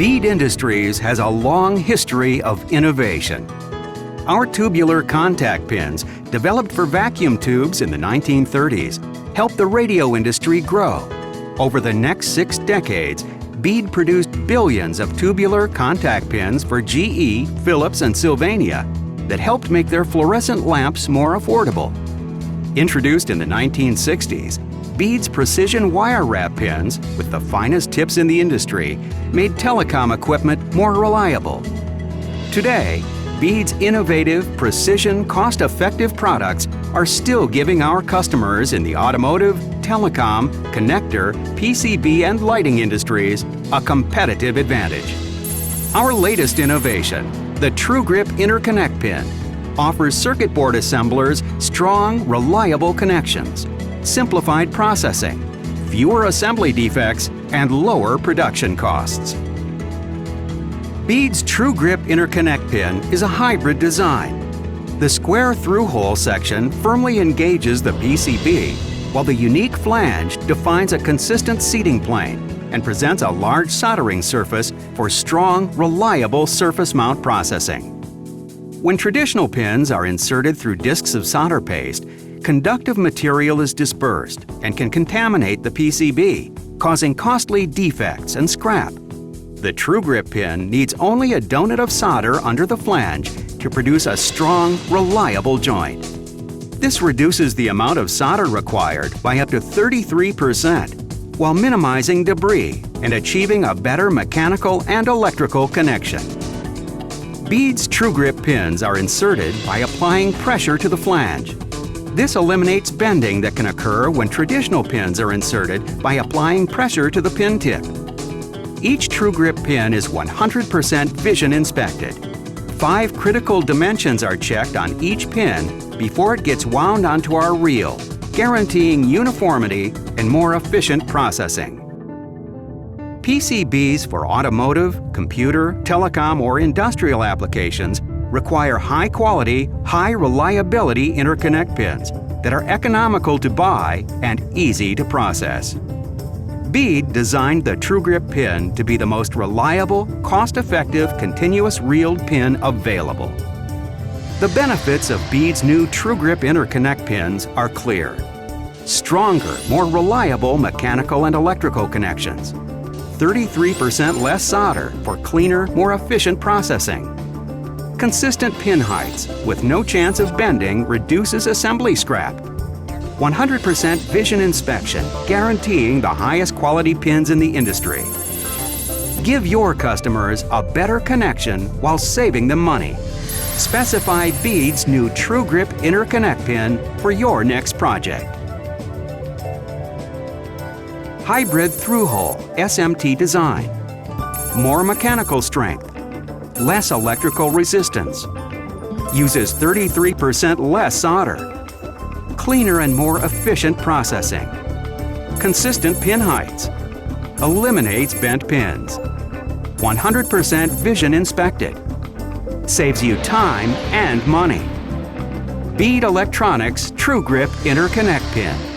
Bead Industries has a long history of innovation. Our tubular contact pins, developed for vacuum tubes in the 1930s, helped the radio industry grow. Over the next 6 decades, Bead produced billions of tubular contact pins for GE, Philips, and Sylvania that helped make their fluorescent lamps more affordable. Introduced in the 1960s, Bead's precision wire wrap pins, with the finest tips in the industry, made telecom equipment more reliable. Today, Bead's innovative, precision, cost-effective products are still giving our customers in the automotive, telecom, connector, PCB, and lighting industries a competitive advantage. Our latest innovation, the TrueGrip Interconnect Pin, offers circuit board assemblers strong, reliable connections, simplified processing, fewer assembly defects, and lower production costs. Bead's TrueGrip Interconnect Pin is a hybrid design. The square through-hole section firmly engages the PCB, while the unique flange defines a consistent seating plane and presents a large soldering surface for strong, reliable surface mount processing. When traditional pins are inserted through discs of solder paste, conductive material is dispersed and can contaminate the PCB, causing costly defects and scrap. The TrueGrip pin needs only a donut of solder under the flange to produce a strong, reliable joint. This reduces the amount of solder required by up to 33%, while minimizing debris and achieving a better mechanical and electrical connection. Bead's TrueGrip pins are inserted by applying pressure to the flange. This eliminates bending that can occur when traditional pins are inserted by applying pressure to the pin tip. Each TrueGrip pin is 100% vision inspected. 5 critical dimensions are checked on each pin before it gets wound onto our reel, guaranteeing uniformity and more efficient processing. PCBs for automotive, computer, telecom, or industrial applications require high-quality, high-reliability interconnect pins that are economical to buy and easy to process. Bead designed the TrueGrip pin to be the most reliable, cost-effective, continuous reeled pin available. The benefits of Bead's new TrueGrip interconnect pins are clear. Stronger, more reliable mechanical and electrical connections. 33% less solder for cleaner, more efficient processing. Consistent pin heights with no chance of bending reduces assembly scrap. 100% vision inspection, guaranteeing the highest quality pins in the industry. Give your customers a better connection while saving them money. Specify Bead's new TrueGrip Interconnect Pin for your next project. Hybrid through-hole SMT design. More mechanical strength. Less electrical resistance. Uses 33% less solder. Cleaner and more efficient processing. Consistent pin heights. Eliminates bent pins. 100% vision inspected. Saves you time and money. Bead Electronics TrueGrip Interconnect Pin.